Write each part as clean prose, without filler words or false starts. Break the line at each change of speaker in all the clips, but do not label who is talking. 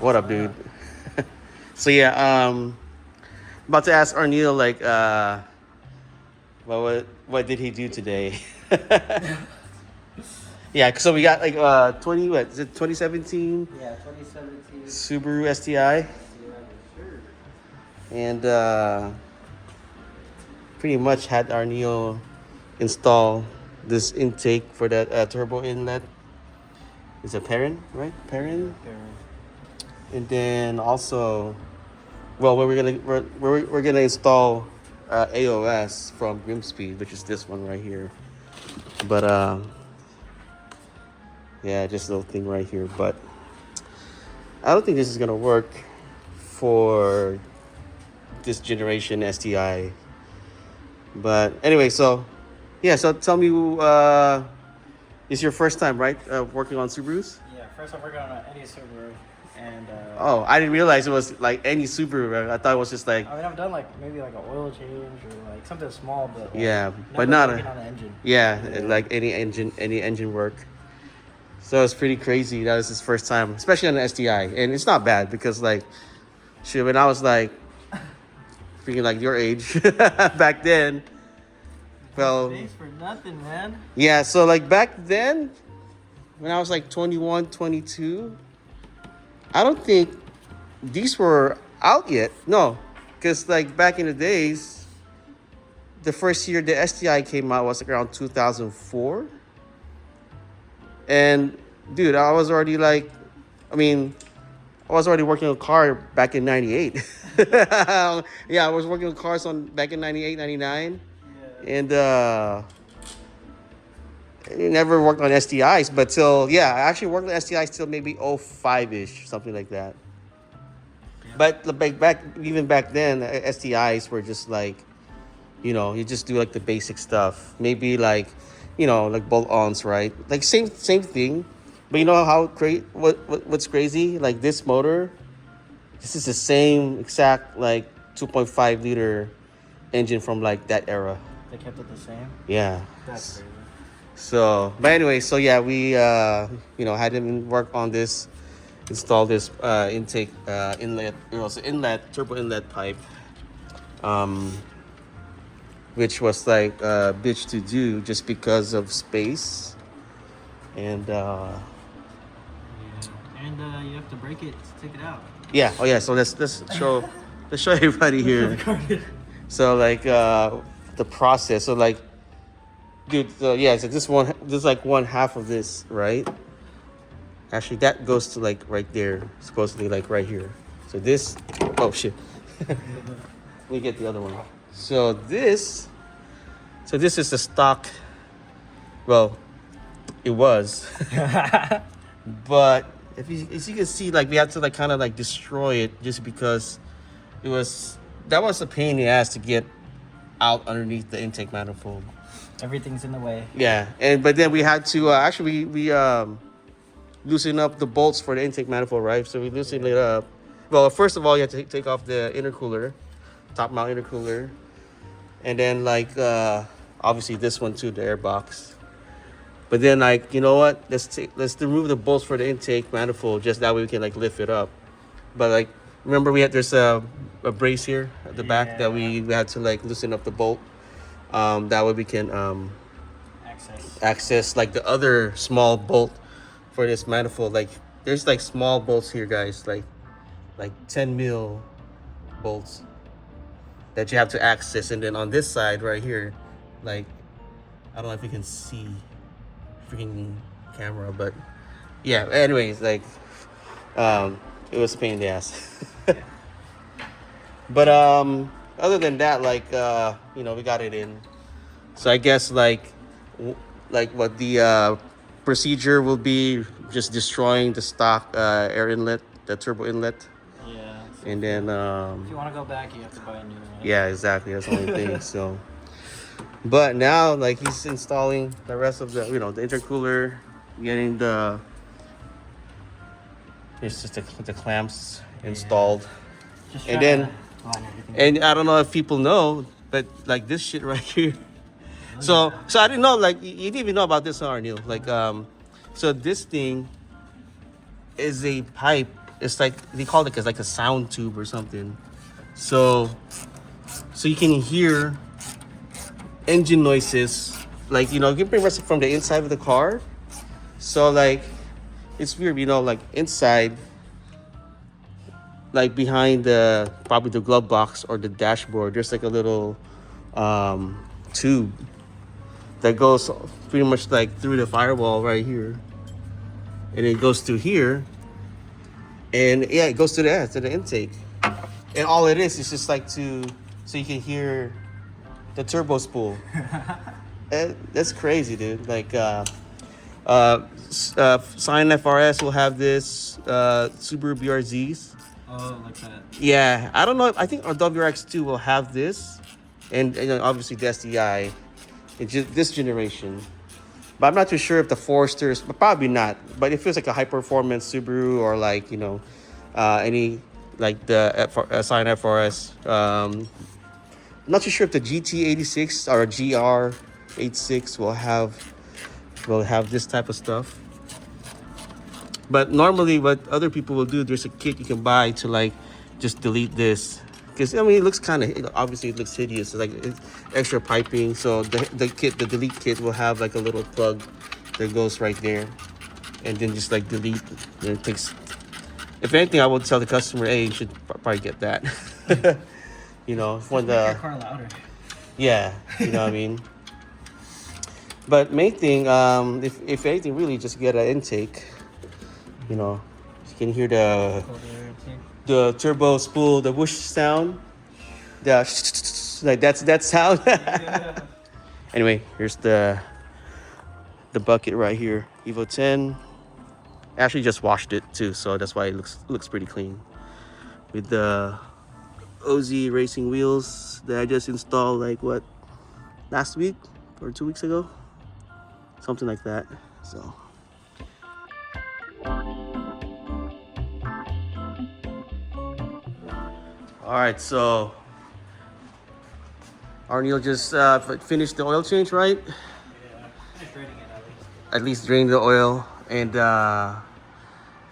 What up, dude? So yeah, about to ask Arnil like, what did he do today? Yeah, so we got like 20 what is it 2017
Yeah, 2017.
Subaru STI,
Yeah, sure.
and pretty much had Arnil install this intake for that turbo inlet. It's a Perrin, right? Perrin, and then also, well, we're gonna install AOS from Grimsby, which is this one right here. But yeah, just a little thing right here. But I don't think this is gonna work for this generation STI. But anyway, so yeah, so tell me, it's your first time, right, working on Subarus?
Yeah, first I'm working on any Subaru, and
Oh, I didn't realize it was like any Subaru. I thought it was just like,
I mean I've done like maybe like an oil change or like something small, but like,
yeah, but
never
not
working on the engine.
yeah, like any engine work. So it's pretty crazy. That was his first time, especially on the STI, and it's not bad because like, shit, when I was like, freaking like your age back then. Well,
Thanks for nothing, man.
yeah, so like back then, when I was like 21, 22, I don't think these were out yet. No, because like back in the days, the first year the STI came out was like around 2004. And dude, I was already like, I mean, I was already working on a car back in 98. Yeah, I was working on cars back in 98, 99. And I never worked on STIs, but till, yeah, I actually worked on STIs till maybe 05-ish, something like that. But even back then, STIs were just like, you just do like the basic stuff. Maybe like, like bolt-ons, right? Like same thing. But you know how what's crazy? Like this motor, this is the same exact like 2.5 liter engine from like that era.
They kept it the same.
Yeah.
That's crazy.
So, but anyway, so yeah, we had him work on this, install this intake inlet, turbo inlet pipe, which was like bitch to do just because of space, and
And you have to break it to take it out.
yeah, oh yeah. So let's show everybody here. So like the process. So like, dude, yeah. So this like one half of this, right? Actually, that goes to like right there, supposedly like right here. So this, oh shit. Let me get the other one. So this is the stock. Well, it was, but as you can see, like we had to like kind of like destroy it just because that was a pain in the ass to get out underneath the intake manifold.
Everything's in the way.
Yeah, but then we had to actually we loosen up the bolts for the intake manifold, right? So we loosened it up. Well, first of all, you have to take off the intercooler, top mount intercooler, and then like obviously this one too, the air box. But then like, you know what? Let's remove the bolts for the intake manifold, just that way we can like lift it up. But like, remember there's a brace here at the back that we had to like loosen up the bolt. That way we can access like the other small bolt for this manifold. Like there's like small bolts here, guys, like 10 mil bolts that you have to access. And then on this side right here, like, I don't know if you can see freaking camera, but yeah, anyways, like it was a pain in the ass. But other than that, like we got it in. So I guess like what the procedure will be, just destroying the stock air inlet, the turbo inlet.
Yeah. So
And then
if you want to go back, you have to buy a new one.
yeah, exactly, that's the only thing. So but now like he's installing the rest of the the intercooler, getting it's just the clamps installed.
Just
And
trying
then
to line everything up.
and I don't know if people know, but like this shit right here. So I didn't know, like you didn't even know about this, Arnil. Like so this thing is a pipe it's like they call it like a sound tube or something. So you can hear engine noises, like, you know, you can pretty much from the inside of the car. So like it's weird, you know, like inside, like behind the probably the glove box or the dashboard, there's like a little tube that goes pretty much like through the firewall right here, and it goes through here, and yeah, it goes to the intake, and all it is just like so you can hear the turbo spool. That's crazy, dude. Like Sign FRS will have this, Subaru BRZs.
Oh, like that.
Yeah, I don't know. I think our WRX2 will have this, and obviously the STI, this generation. But I'm not too sure if the Foresters, but probably not. But it feels like a high performance Subaru, or like, you know, any like the Sign FRS. I'm not too sure if the GT86 or GR86 will have this type of stuff. But normally what other people will do, there's a kit you can buy to like just delete this, because I mean it looks kind of, obviously it looks hideous. It's like it's extra piping. So the delete kit will have like a little plug that goes right there, and then just like delete. And it takes, if anything, I would tell the customer, hey, you should probably get that. You know, when
Make your car louder.
yeah, you know what I mean. But main thing, if anything, really just get an intake. You know, you can hear the turbo spool, the whoosh sound, like that's that sound.
Yeah.
Anyway, here's the bucket right here, Evo 10. I actually just washed it too, so that's why it looks pretty clean. With the OZ racing wheels that I just installed, like what, last week or 2 weeks ago, something like that. So. All right, so Arneil just finished the oil change, right?
Yeah, just draining it at least.
At least drained the oil, and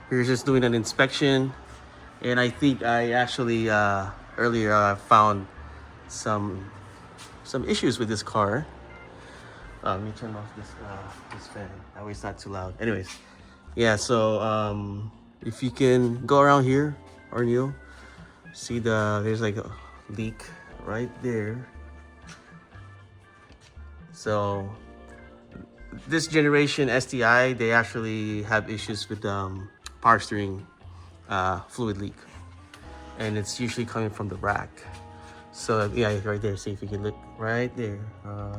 he was just doing an inspection. And I think I actually earlier found some issues with this car. Let me turn off this fan. That way it's not too loud. Anyways, yeah. So if you can go around here, Arneil. See there's like a leak right there. So this generation STI, they actually have issues with power steering fluid leak, and it's usually coming from the rack. So yeah, right there. See if you can look right there. Oh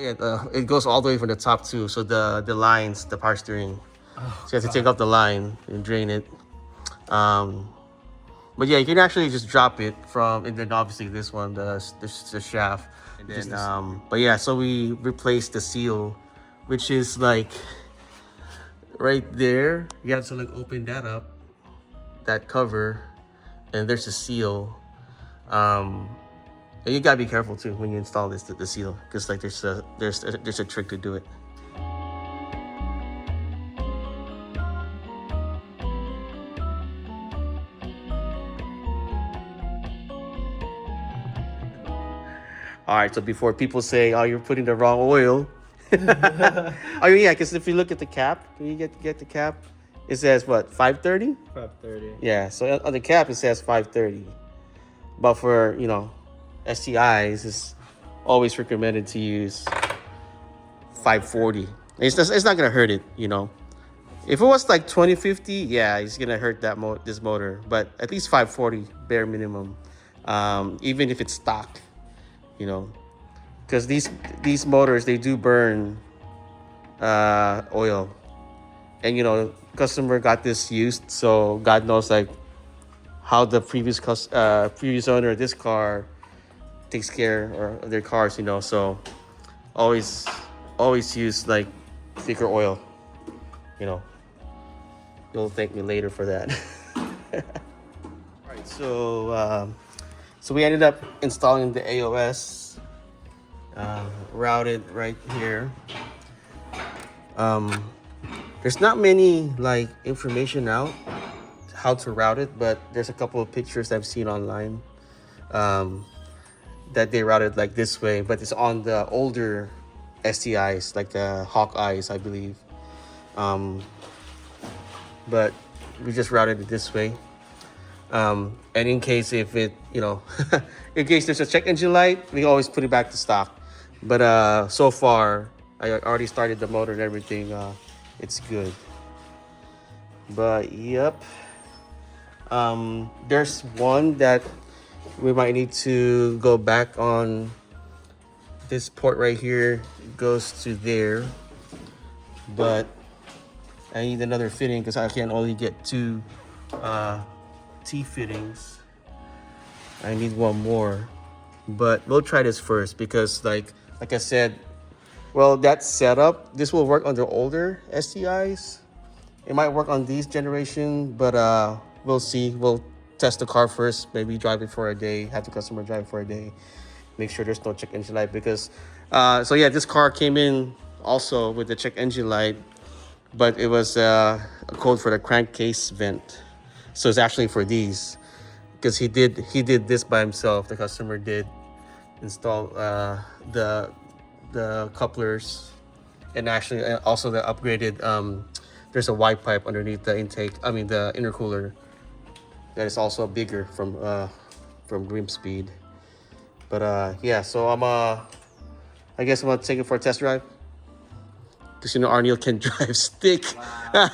yeah, it goes all the way from the top too. So the lines, the power steering. Oh, so you have to take off the line and drain it. But yeah, you can actually just drop it from, and then obviously this one, the shaft. And then, but yeah, so we replaced the seal, which is like right there. You have to like open that up, that cover, and there's a seal. And you gotta be careful too when you install the seal, because like there's a trick to do it. All right, so before people say, "Oh, you're putting the wrong oil," oh yeah, because if you look at the cap, can you get the cap? It says what, 530?
530.
Yeah, so on the cap it says 530, but for, you know, STIs, it's always recommended to use 540. It's not gonna hurt it, you know. If it was like 2050, yeah, it's gonna hurt this motor, but at least 540 bare minimum, even if it's stock. You know, because these motors, they do burn oil, and you know, customer got this used, so God knows like how the previous owner of this car takes care of their cars, you know. So always use like thicker oil, you know. You'll thank me later for that. All right, so we ended up installing the AOS, routed right here. There's not many like information out how to route it, but there's a couple of pictures I've seen online that they routed like this way, but it's on the older STIs, like the Hawkeyes, I believe. But we just routed it this way. And in case if it, in case there's a check engine light, we always put it back to stock. But so far, I already started the motor and everything. It's good. But yep. There's one that we might need to go back on. This port right here goes to there, but I need another fitting because I can only get 2 T fittings. I need one more, but we'll try this first because like I said, well, that setup, this will work on the older STIs. It might work on these generation, but we'll see. We'll test the car first, maybe drive it for a day, have the customer drive it for a day, make sure there's no check engine light because so yeah, this car came in also with the check engine light, but it was a code for the crankcase vent. So it's actually for these because he did this by himself. The customer did install the couplers, and actually also the upgraded there's a Y pipe underneath the intake, the intercooler, that is also bigger from Grimspeed. But yeah, so I guess I'm gonna take it for a test drive because Arniel can drive stick.
Wow.